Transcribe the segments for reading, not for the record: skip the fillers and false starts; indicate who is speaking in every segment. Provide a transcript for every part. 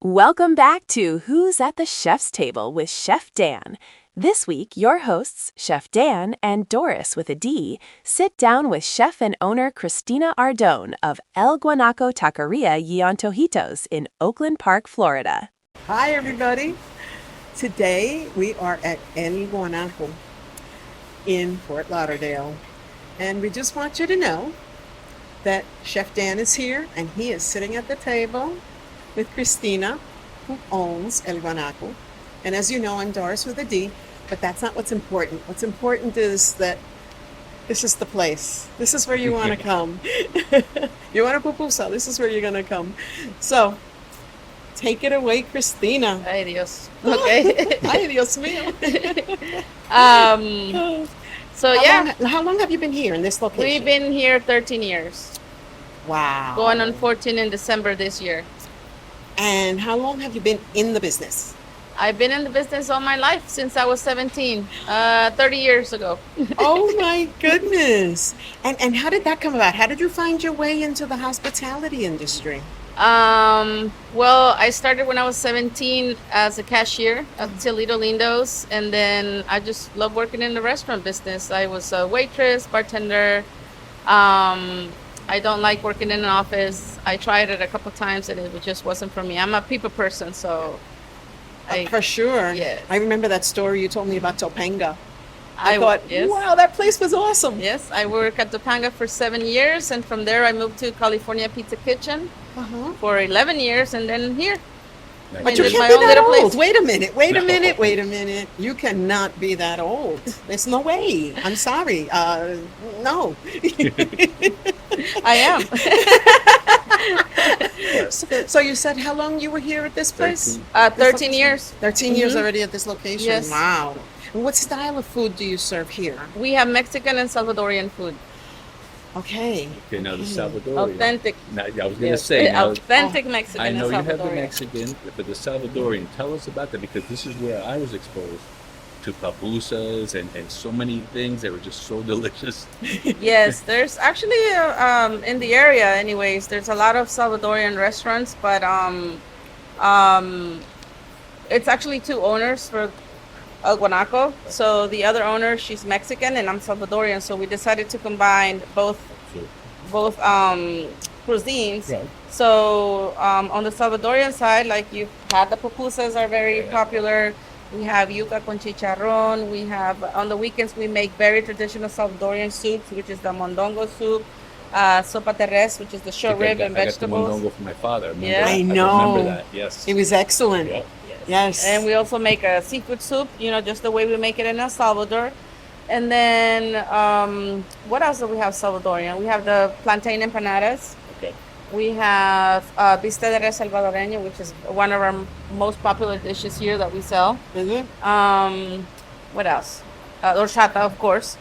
Speaker 1: Welcome back to Who's at the Chef's Table with Chef Dan. This week, your hosts, Chef Dan and Doris with a D, sit down with chef and owner Cristina Ardon of El Guanaco Taqueria y Antojitos in Oakland Park, Florida.
Speaker 2: Hi, everybody. Today, we are at El Guanaco in Fort Lauderdale. And we just want you to know that Chef Dan is here, and he is sitting at the table with Cristina, who owns El Guanaco. And as you know, I'm Doris with a D, but that's not what's important. What's important is that this is the place. This is where you want to come. You want a pupusa, this is where you're going to come. So, take it away, Cristina.
Speaker 3: Ay, Dios. Okay.
Speaker 2: Ay, Dios mío. How long have you been here in this location?
Speaker 3: We've been here 13 years.
Speaker 2: Wow.
Speaker 3: Going on 14 in December this year.
Speaker 2: And how long have you been in the business?
Speaker 3: I've been in the business all my life since I was 17, 30 years ago.
Speaker 2: Oh my goodness. And how did that come about? How did you find your way into the hospitality industry?
Speaker 3: Well, I started when I was 17 as a cashier at Tilito Lindo's, and then I just love working in the restaurant business. I was a waitress, bartender. I don't like working in an office. I tried it a couple times and it just wasn't for me. I'm a people person, so
Speaker 2: for sure.
Speaker 3: Yes.
Speaker 2: I remember that story you told me about Topanga.
Speaker 3: I
Speaker 2: thought,
Speaker 3: yes.
Speaker 2: Wow, that place was awesome.
Speaker 3: Yes, I worked at Topanga for 7 years, and from there I moved to California Pizza Kitchen for 11 years, and then here.
Speaker 2: But you can't be that old. Wait a minute. You cannot be that old. There's no way. I'm sorry. No.
Speaker 3: I am.
Speaker 2: So you said how long you were here at this place?
Speaker 3: 13 years.
Speaker 2: 13 years already at this location?
Speaker 3: Yes.
Speaker 2: Wow. And what style of food do you serve here?
Speaker 3: We have Mexican and Salvadorian food.
Speaker 2: Okay.
Speaker 4: Okay, now the Salvadorian.
Speaker 3: Authentic.
Speaker 4: Now, I was going to say. Now,
Speaker 3: authentic Mexican
Speaker 4: I know
Speaker 3: and
Speaker 4: you have the
Speaker 3: Salvadorian.
Speaker 4: Mexican, but the Salvadorian. Tell us about that, because this is where I was exposed to pupusas and so many things that were just so delicious.
Speaker 3: Yes, there's actually in the area, anyways. There's a lot of Salvadorian restaurants, but it's actually two owners for El Guanaco. So the other owner, she's Mexican and I'm Salvadorian. So we decided to combine both cuisines.
Speaker 4: Right.
Speaker 3: So on the Salvadorian side, like you had, the pupusas are very popular. We have yuca con chicharrón. We have, on the weekends, we make very traditional Salvadorian soups, which is the mondongo soup, sopa de res, which is the short rib and vegetables.
Speaker 4: I got the mondongo from my father.
Speaker 3: Yeah.
Speaker 2: I know.
Speaker 4: remember that, yes.
Speaker 2: It was excellent.
Speaker 4: Yeah.
Speaker 2: Yes.
Speaker 3: And we also make a seafood soup, just the way we make it in El Salvador. And then, what else do we have Salvadorian? We have the plantain empanadas.
Speaker 4: Okay.
Speaker 3: We have bistec de res salvadoreño, which is one of our most popular dishes here that we sell.
Speaker 2: Mm-hmm.
Speaker 3: What else? Horchata, of course.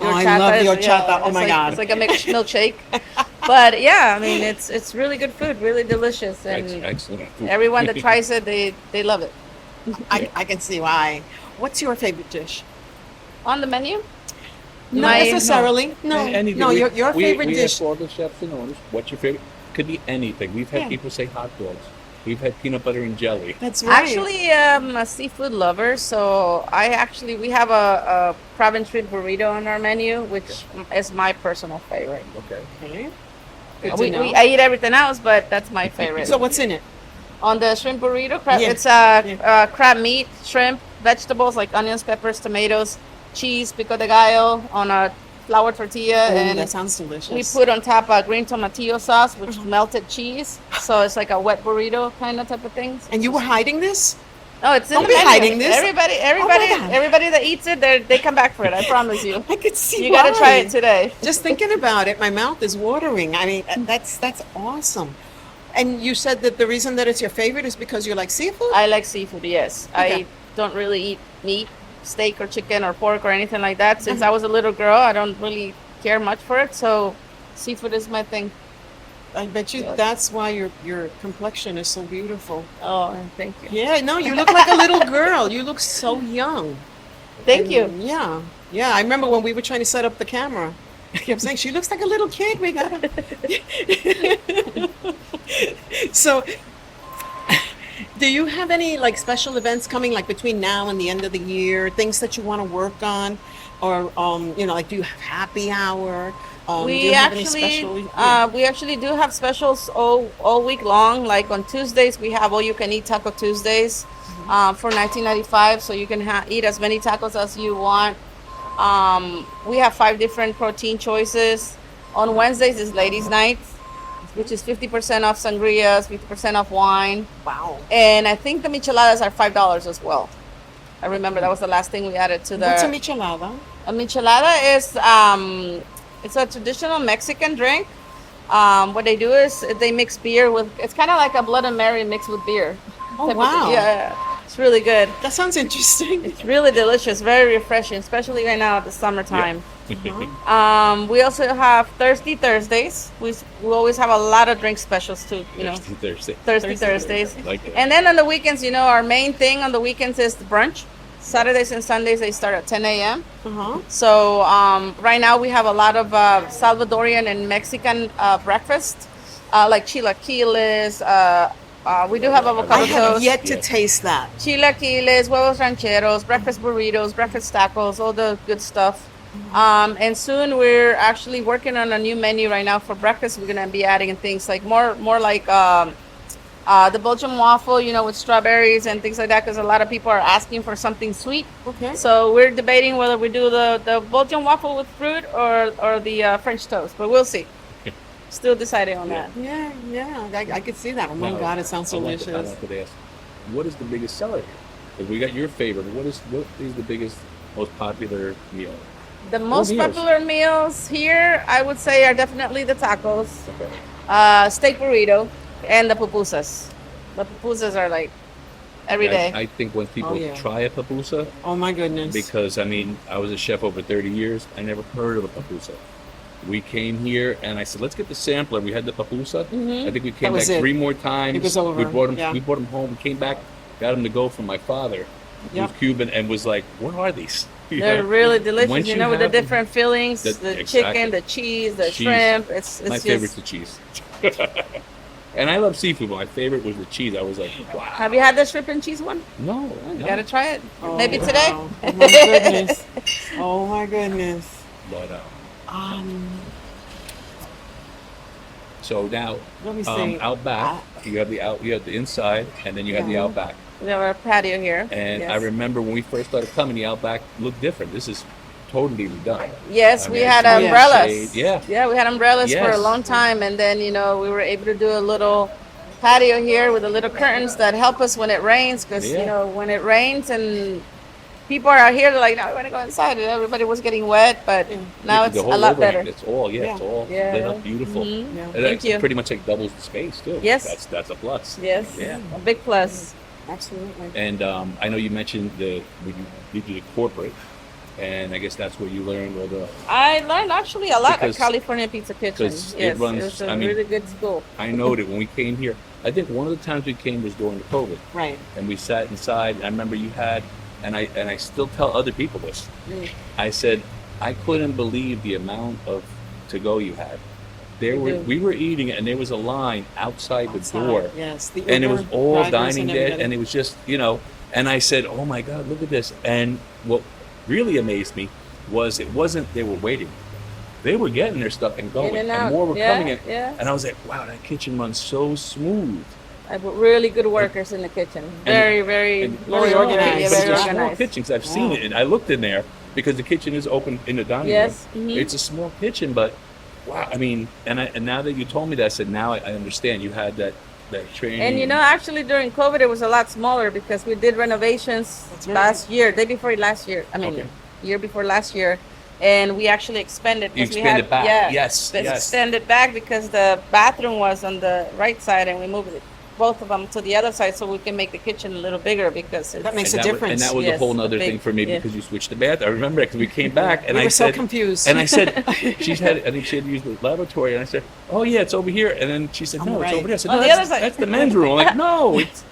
Speaker 2: I love the horchata. Oh my God.
Speaker 3: It's like a milkshake. But yeah, I mean, it's really good food, really delicious, and
Speaker 4: Excellent food.
Speaker 3: everyone that tries it, they love it.
Speaker 2: I can see why. What's your favorite dish?
Speaker 3: On the menu?
Speaker 2: Not necessarily. No.
Speaker 4: Anything.
Speaker 2: No, your favorite
Speaker 4: we
Speaker 2: dish.
Speaker 4: have all the chefs and owners. What's your favorite? Could be anything. We've had people say hot dogs. We've had peanut butter and jelly.
Speaker 2: That's right.
Speaker 3: Actually, I'm a seafood lover, so we have a crab and shrimp burrito on our menu, which is my personal favorite.
Speaker 4: Okay.
Speaker 2: Okay.
Speaker 3: I eat everything else, but that's my favorite.
Speaker 2: So what's in it?
Speaker 3: On the shrimp burrito,
Speaker 2: Yeah.
Speaker 3: it's crab meat, shrimp, vegetables like onions, peppers, tomatoes, cheese, pico de gallo on a flour tortilla, and
Speaker 2: that sounds delicious.
Speaker 3: we put on top green tomatillo sauce, which is melted cheese. So it's like a wet burrito kind of type of thing.
Speaker 2: And you were hiding this?
Speaker 3: Oh, it's in
Speaker 2: Don't
Speaker 3: the
Speaker 2: be
Speaker 3: menu.
Speaker 2: hiding this.
Speaker 3: Everybody that eats it, they come back for it. I promise you.
Speaker 2: I could see
Speaker 3: You
Speaker 2: why.
Speaker 3: got to try it today.
Speaker 2: Just thinking about it, my mouth is watering. I mean, that's awesome. And you said that the reason that it's your favorite is because you like seafood?
Speaker 3: I like seafood, yes.
Speaker 2: Okay.
Speaker 3: I don't really eat meat, steak or chicken or pork or anything like that. Since I was a little girl, I don't really care much for it. So seafood is my thing.
Speaker 2: I bet you that's why your complexion is so beautiful.
Speaker 3: Oh, thank you.
Speaker 2: Yeah, no, you look like a little girl. You look so young.
Speaker 3: Thank you.
Speaker 2: Yeah. Yeah, I remember when we were trying to set up the camera. I kept saying, she looks like a little kid. We got her. So, Do you have any like special events coming like between now and the end of the year? Things that you want to work on, or like do you have happy hour? Do
Speaker 3: We
Speaker 2: you have any
Speaker 3: actually,
Speaker 2: special?
Speaker 3: we actually do have specials all week long. Like on Tuesdays, we have all you can eat Taco Tuesdays for $19.95. So you can eat as many tacos as you want. We have 5 different protein choices. On Wednesdays is Ladies' Night, which is 50% off sangrias, 50% off wine.
Speaker 2: Wow.
Speaker 3: And I think the micheladas are $5 as well. I remember that was the last thing we added to the.
Speaker 2: What's a michelada?
Speaker 3: A michelada is it's a traditional Mexican drink. What they do is they mix beer with. It's kind of like a Blood and Mary mixed with beer.
Speaker 2: Oh,
Speaker 3: Type of-
Speaker 2: wow.
Speaker 3: Yeah, it's really good.
Speaker 2: That sounds interesting.
Speaker 3: It's really delicious, very refreshing, especially right now at the summertime. We also have Thirsty Thursdays. We always have a lot of drink specials too.
Speaker 4: Thursday.
Speaker 3: Thirsty Thursdays.
Speaker 4: Like it.
Speaker 3: And then on the weekends, our main thing on the weekends is the brunch. Saturdays and Sundays they start at 10 a.m. So right now we have a lot of Salvadorian and Mexican breakfast, like chilaquiles. We do have avocado
Speaker 2: I have
Speaker 3: toast,
Speaker 2: yet to taste that.
Speaker 3: chilaquiles, huevos rancheros, breakfast burritos, breakfast tacos, all the good stuff. And soon we're actually working on a new menu right now for breakfast. We're gonna be adding things like more like the Belgian waffle, with strawberries and things like that, because a lot of people are asking for something sweet.
Speaker 2: Okay.
Speaker 3: So we're debating whether we do the Belgian waffle with fruit or the French toast, but we'll see. Still deciding on that.
Speaker 2: Yeah. I could see that. Oh my
Speaker 4: Now,
Speaker 2: God, it sounds
Speaker 4: I
Speaker 2: delicious.
Speaker 4: wanted to ask, what is the biggest seller here? If we got your favorite, what is the biggest, most popular meal?
Speaker 3: The most
Speaker 4: meals.
Speaker 3: popular meals here, I would say, are definitely the tacos,
Speaker 4: Okay.
Speaker 3: steak burrito, and the pupusas. The pupusas are like every day.
Speaker 4: I think when people
Speaker 2: yeah.
Speaker 4: try a pupusa,
Speaker 2: Oh my goodness.
Speaker 4: because I was a chef over 30 years, I never heard of a pupusa. We came here and I said, let's get the sampler. We had the pupusa. I think we came
Speaker 2: That was
Speaker 4: back
Speaker 2: it.
Speaker 4: 3 more times.
Speaker 2: It was over,
Speaker 4: We brought him.
Speaker 2: yeah.
Speaker 4: We brought him home. Came back, got him to go from my father, who's
Speaker 2: Yep.
Speaker 4: Cuban, and was like, "What are these?"
Speaker 3: They're really delicious,
Speaker 4: Once you
Speaker 3: with the
Speaker 4: have them-
Speaker 3: different fillings, the
Speaker 4: Exactly.
Speaker 3: chicken, the cheese, the
Speaker 4: Cheese.
Speaker 3: shrimp. It's
Speaker 4: My
Speaker 3: just.
Speaker 4: favorite's the cheese. And I love seafood, but my favorite was the cheese. I was like, wow.
Speaker 3: Have you had the shrimp and cheese one?
Speaker 4: No,
Speaker 3: You gotta try it.
Speaker 2: Oh,
Speaker 3: Maybe
Speaker 2: wow.
Speaker 3: today.
Speaker 2: Oh my goodness. Oh my goodness.
Speaker 4: But
Speaker 2: Um,
Speaker 4: so now,
Speaker 2: Let me see.
Speaker 4: out back, you have the inside, and then you have the
Speaker 2: Yeah.
Speaker 4: out back.
Speaker 3: We have our patio here.
Speaker 4: And
Speaker 3: yes.
Speaker 4: I remember when we first started coming, the Outback looked different. This is totally redone.
Speaker 3: Yes,
Speaker 4: I
Speaker 3: we
Speaker 4: mean,
Speaker 3: had
Speaker 4: it's more
Speaker 3: umbrellas.
Speaker 4: shade. Yeah.
Speaker 3: Yeah, we had umbrellas for a
Speaker 4: Yes.
Speaker 3: long time, and then we were able to do a little patio here with the little curtains that help us when it rains, because
Speaker 4: Yeah.
Speaker 3: when it rains and people are out here, they're like, no, we want to go inside. And everybody was getting wet, but now it's
Speaker 4: The
Speaker 3: a
Speaker 4: whole
Speaker 3: lot
Speaker 4: overhang,
Speaker 3: better.
Speaker 4: It's all, it's all
Speaker 3: Yeah.
Speaker 4: lit up beautiful.
Speaker 3: Mhm.
Speaker 2: Yeah.
Speaker 4: And
Speaker 3: Thank
Speaker 4: it
Speaker 3: you.
Speaker 4: pretty much like doubles the space too.
Speaker 3: Yes.
Speaker 4: That's a plus.
Speaker 3: Yes,
Speaker 4: Yeah.
Speaker 3: a big plus.
Speaker 2: Absolutely.
Speaker 4: And I know you mentioned when you did the corporate, and I guess that's where you learned all the.
Speaker 3: I learned actually a lot
Speaker 4: Because-
Speaker 3: at California Pizza Kitchen.
Speaker 4: 'cause it
Speaker 3: Yes,
Speaker 4: runs-
Speaker 3: it was a
Speaker 4: I mean-
Speaker 3: really good school.
Speaker 4: I know that when we came here, I think one of the times we came was during the COVID,
Speaker 2: Right.
Speaker 4: and we sat inside. And I remember you had, and I still tell other people this. I said I couldn't believe the amount of to go you had. We were eating it, and there was a line outside the door.
Speaker 2: Yes. The
Speaker 4: And it was
Speaker 2: Uber
Speaker 4: all
Speaker 2: drivers
Speaker 4: dining
Speaker 2: and
Speaker 4: there,
Speaker 2: everybody.
Speaker 4: and it was just, and I said, oh my God, look at this. And what really amazed me was it wasn't they were waiting. They were getting their stuff and going,
Speaker 3: In and
Speaker 4: and
Speaker 3: out.
Speaker 4: more were
Speaker 3: Yeah,
Speaker 4: coming in.
Speaker 3: yeah.
Speaker 4: And I was like, wow, that kitchen runs so smooth.
Speaker 3: I have really good workers in the kitchen. Very, very,
Speaker 4: And
Speaker 3: very
Speaker 2: all
Speaker 3: organized. Yeah,
Speaker 2: organized.
Speaker 3: very
Speaker 4: It's a small
Speaker 3: organized.
Speaker 4: kitchen, 'cause I've seen
Speaker 2: Wow.
Speaker 4: it, and I looked in there because the kitchen is open in the dining
Speaker 3: Yes,
Speaker 4: room.
Speaker 3: mhm.
Speaker 4: It's a small kitchen, but wow, I mean, and now that you told me that, I said, now I understand. You had that training.
Speaker 3: And actually during COVID, it was a lot smaller because we did renovations
Speaker 2: That's right.
Speaker 3: last year, day before last year. I mean,
Speaker 4: Okay.
Speaker 3: year before last year, and we actually expanded.
Speaker 4: You
Speaker 3: 'cause we
Speaker 4: expanded
Speaker 3: had,
Speaker 4: back.
Speaker 3: Yeah,
Speaker 4: Yes, yes.
Speaker 3: extended back because the bathroom was on the right side, and we moved both of them to the other side so we can make the kitchen a little bigger because
Speaker 2: That makes
Speaker 4: and
Speaker 2: a
Speaker 4: that
Speaker 2: difference.
Speaker 4: and that was a
Speaker 3: Yes,
Speaker 4: whole
Speaker 3: a
Speaker 4: nother
Speaker 3: big-
Speaker 4: thing for me
Speaker 3: yeah.
Speaker 4: because you switched the bath. I remember because we came back and
Speaker 2: We
Speaker 4: I
Speaker 2: were so
Speaker 4: said,
Speaker 2: confused.
Speaker 4: and I said, I think she had used the lavatory, and I said, oh yeah, it's over here. And then she said,
Speaker 2: On
Speaker 4: no,
Speaker 2: the
Speaker 4: it's
Speaker 2: right.
Speaker 4: over there. I said,
Speaker 3: On
Speaker 4: no,
Speaker 3: the
Speaker 4: that's,
Speaker 3: other side.
Speaker 4: that's the men's room. I'm like, no, it's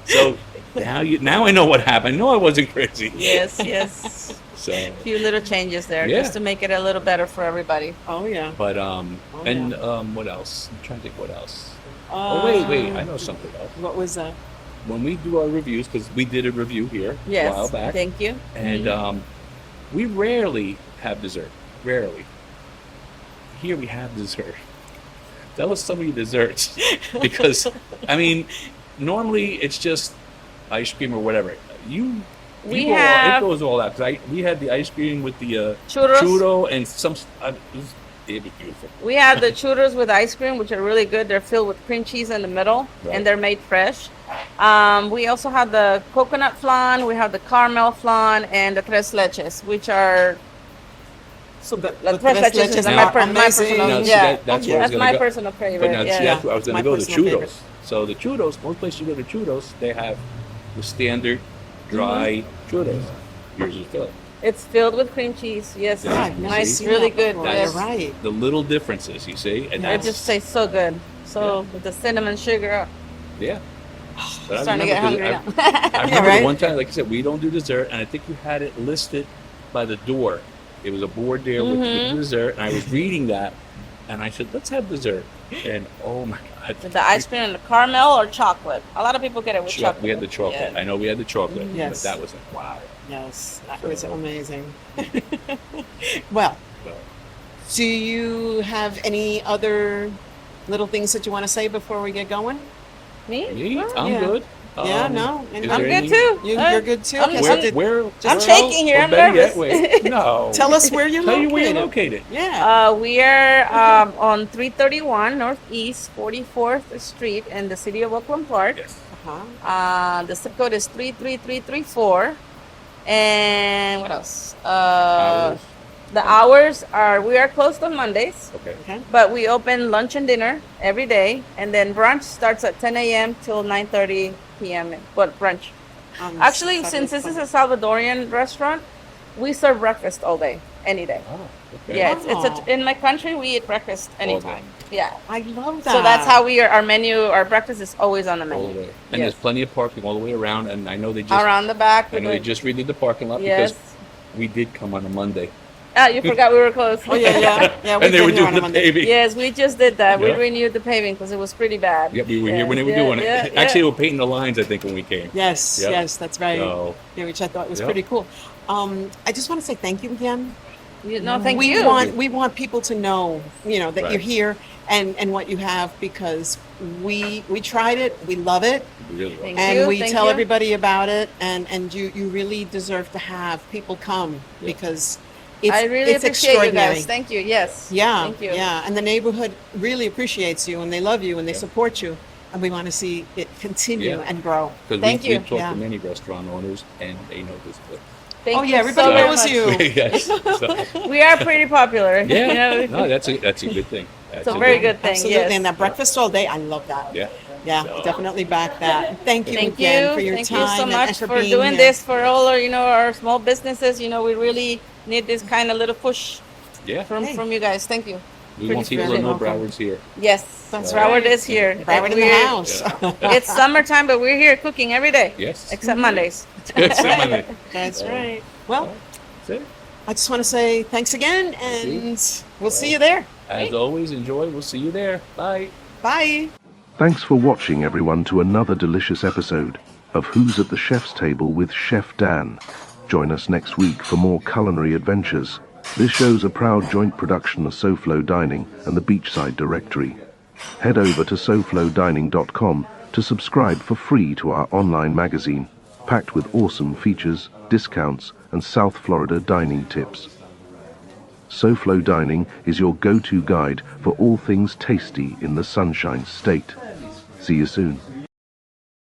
Speaker 4: so now I know what happened. No, I wasn't crazy.
Speaker 3: yes, yes,
Speaker 4: So,
Speaker 3: a few little changes there
Speaker 4: Yeah.
Speaker 3: just to make it a little better for everybody.
Speaker 2: Oh yeah.
Speaker 4: but what else? I'm trying to think what else. Oh wait, I know something else.
Speaker 2: What was that?
Speaker 4: when we do our reviews, because we did a review here
Speaker 3: Yes.
Speaker 4: a while back,
Speaker 3: Thank you.
Speaker 4: and we rarely have dessert. Rarely. Here we have dessert. Tell us some of your desserts, because I mean, normally it's just ice cream or whatever.
Speaker 3: We have-
Speaker 4: it goes all out. 'Cause we had the ice cream with the
Speaker 3: Churros.
Speaker 4: churro and some. It was beautiful.
Speaker 3: We have the churros with ice cream, which are really good. They're filled with cream cheese in the middle,
Speaker 4: Right.
Speaker 3: and they're made fresh. We also have the coconut flan, we have the caramel flan, and the tres leches, which are
Speaker 2: The
Speaker 3: tres
Speaker 2: tres
Speaker 3: leches is
Speaker 2: leches
Speaker 3: my,
Speaker 2: are
Speaker 3: my
Speaker 2: amazing.
Speaker 3: personal.
Speaker 4: Now, see,
Speaker 3: Yeah,
Speaker 4: that's where I was
Speaker 3: that's
Speaker 4: gonna
Speaker 3: my
Speaker 4: go.
Speaker 3: personal
Speaker 4: But
Speaker 3: favorite.
Speaker 4: now, see,
Speaker 3: Yeah.
Speaker 4: that's where I was going
Speaker 2: My
Speaker 4: to go. The
Speaker 2: personal
Speaker 4: churros.
Speaker 2: favorite.
Speaker 4: So the churros, most places you go to churros, they have the standard dry churros. Yours is filled.
Speaker 3: It's filled with cream cheese. Yes,
Speaker 4: Yeah,
Speaker 2: I've never
Speaker 3: nice,
Speaker 2: seen
Speaker 3: really
Speaker 2: that
Speaker 3: good.
Speaker 2: before.
Speaker 3: Yes.
Speaker 2: You're right.
Speaker 4: The little differences, you see, and
Speaker 3: It
Speaker 4: that's
Speaker 3: just tastes so good. So with the cinnamon sugar,
Speaker 4: yeah. But I
Speaker 3: starting to get
Speaker 4: remember
Speaker 3: hungry
Speaker 4: 'cause
Speaker 3: now.
Speaker 4: I remember
Speaker 2: right?
Speaker 4: one time, like I said, we don't do dessert, and I think you had it listed by the door. It was a board there with
Speaker 3: Mm-hmm.
Speaker 4: dessert, and I was reading that, and I said, "Let's have dessert." And oh my God,
Speaker 3: With the ice cream and the caramel or chocolate. A lot of people get it with chocolate.
Speaker 4: We had the chocolate.
Speaker 3: Yeah.
Speaker 4: I know we had the chocolate,
Speaker 2: Yes.
Speaker 4: but that was like wow.
Speaker 2: Yes, that was amazing. Well,
Speaker 4: Well,
Speaker 2: do you have any other little things that you want to say before we get going?
Speaker 3: Me?
Speaker 4: me,
Speaker 3: Oh,
Speaker 4: I'm
Speaker 2: yeah.
Speaker 4: good.
Speaker 2: Yeah, no,
Speaker 4: is
Speaker 3: I'm
Speaker 4: there
Speaker 3: good
Speaker 4: anything-
Speaker 3: too.
Speaker 2: You're good too.
Speaker 3: I'm-
Speaker 2: Okay, so
Speaker 3: I'm-
Speaker 2: did-
Speaker 4: Where?
Speaker 3: I'm
Speaker 4: where-
Speaker 3: shaking here,
Speaker 4: or
Speaker 3: I'm
Speaker 4: better yet,
Speaker 3: nervous.
Speaker 4: wait, no.
Speaker 2: tell us where you're
Speaker 4: Tell you
Speaker 2: located.
Speaker 4: where you're located.
Speaker 2: Yeah.
Speaker 3: We are on 331 Northeast 44th Street in the city of Oakland Park.
Speaker 4: Yes.
Speaker 3: The zip code is 33334. And what else?
Speaker 4: Hours.
Speaker 3: The hours are, we are closed on Mondays,
Speaker 4: Okay.
Speaker 2: Okay.
Speaker 3: but we open lunch and dinner every day. And then brunch starts at 10 a.m. till 9:30 p.m. But brunch. Actually, since this is a Salvadorian restaurant, we serve breakfast all day, any day.
Speaker 4: Oh, okay.
Speaker 3: Yeah,
Speaker 2: Oh.
Speaker 3: in my country, we eat breakfast anytime. Yeah.
Speaker 2: I love that.
Speaker 3: So that's how our menu, our breakfast is always on the
Speaker 4: All the
Speaker 3: menu.
Speaker 4: way. And
Speaker 3: Yes.
Speaker 4: there's plenty of parking all the way around, and I know they just
Speaker 3: Around the back.
Speaker 4: I know they just redid the parking lot
Speaker 3: Yes.
Speaker 4: because we did come on a Monday.
Speaker 3: You forgot we were closed.
Speaker 2: Oh yeah, yeah, yeah.
Speaker 4: And they were
Speaker 2: been here
Speaker 4: doing
Speaker 2: on a
Speaker 4: the
Speaker 2: Monday.
Speaker 4: paving.
Speaker 3: Yes, we just did that.
Speaker 4: Yeah.
Speaker 3: We renewed the paving because it was pretty bad.
Speaker 4: Yep, we were here
Speaker 3: Yes,
Speaker 4: when they were
Speaker 3: yeah,
Speaker 4: doing it.
Speaker 3: yeah,
Speaker 4: Actually, they
Speaker 3: yeah.
Speaker 4: were painting the lines, I think, when we came.
Speaker 2: Yes,
Speaker 4: Yep.
Speaker 2: yes, that's right.
Speaker 4: So,
Speaker 2: Yeah, which I thought was
Speaker 4: Yep.
Speaker 2: pretty cool. I just want to say thank you again.
Speaker 3: No, thank
Speaker 2: we
Speaker 3: you.
Speaker 2: we want people to know, that
Speaker 4: Right.
Speaker 2: you're here and what you have, because we tried it, we love it,
Speaker 4: we really
Speaker 3: Thank
Speaker 4: were.
Speaker 2: and
Speaker 3: you,
Speaker 2: we
Speaker 3: thank
Speaker 2: tell
Speaker 3: you.
Speaker 2: everybody about it, and you really deserve to have people come
Speaker 4: Yeah.
Speaker 2: because it's
Speaker 3: I really
Speaker 2: it's
Speaker 3: appreciate you
Speaker 2: extraordinary.
Speaker 3: guys. Thank you. Yes.
Speaker 2: Yeah,
Speaker 3: Thank you.
Speaker 2: yeah, and the neighborhood really appreciates you, and they love you, and they
Speaker 4: Yeah.
Speaker 2: support you, and we want to see it continue
Speaker 4: Yeah.
Speaker 2: and grow.
Speaker 4: Because
Speaker 3: Thank
Speaker 4: we
Speaker 3: you.
Speaker 4: talked
Speaker 2: Yeah.
Speaker 4: to many restaurant owners, and they know this place.
Speaker 3: Thank
Speaker 2: Oh
Speaker 3: you
Speaker 2: yeah, everybody
Speaker 3: so very
Speaker 2: knows
Speaker 3: much.
Speaker 2: you.
Speaker 4: yes. So,
Speaker 3: We are pretty popular.
Speaker 4: yeah.
Speaker 3: You know?
Speaker 4: No, that's a good thing. That's
Speaker 3: It's a very
Speaker 4: thing.
Speaker 3: good thing.
Speaker 2: Absolutely,
Speaker 3: Yes.
Speaker 2: and that breakfast all day, I love that.
Speaker 4: Yeah.
Speaker 2: Yeah,
Speaker 4: So-
Speaker 2: definitely back that. Thank you
Speaker 3: Thank
Speaker 2: again
Speaker 3: you.
Speaker 2: for your
Speaker 3: Thank
Speaker 2: time
Speaker 3: you so
Speaker 2: and
Speaker 3: much
Speaker 2: for
Speaker 3: for
Speaker 2: being
Speaker 3: doing
Speaker 2: here.
Speaker 3: this for all our, our small businesses. We really need this kind of little push
Speaker 4: Yeah.
Speaker 3: from
Speaker 2: Hey.
Speaker 3: from you guys. Thank you.
Speaker 4: We
Speaker 2: Pretty
Speaker 4: want people to
Speaker 2: fair.
Speaker 4: know
Speaker 2: Welcome.
Speaker 4: Broward's here.
Speaker 3: Yes,
Speaker 2: That's
Speaker 3: Broward
Speaker 2: right.
Speaker 3: is here.
Speaker 2: Broward in the
Speaker 3: We're-
Speaker 2: house.
Speaker 3: It's summertime, but we're here cooking every day,
Speaker 4: Yes.
Speaker 3: except Mondays.
Speaker 4: That's it.
Speaker 2: That's
Speaker 4: So,
Speaker 2: right. Well,
Speaker 4: That's it.
Speaker 2: I just want to say thanks again, and we'll see you there.
Speaker 4: As always, enjoy. We'll see you there. Bye.
Speaker 2: Bye.
Speaker 5: Thanks for watching, everyone, to another delicious episode of Who's at the Chef's Table with Chef Dan. Join us next week for more culinary adventures. This show's a proud joint production of SoFloDining and the Beachside Directory. Head over to SoFloDining.com to subscribe for free to our online magazine, packed with awesome features, discounts, and South Florida dining tips. SoFloDining is your go-to guide for all things tasty in the Sunshine State. See you soon.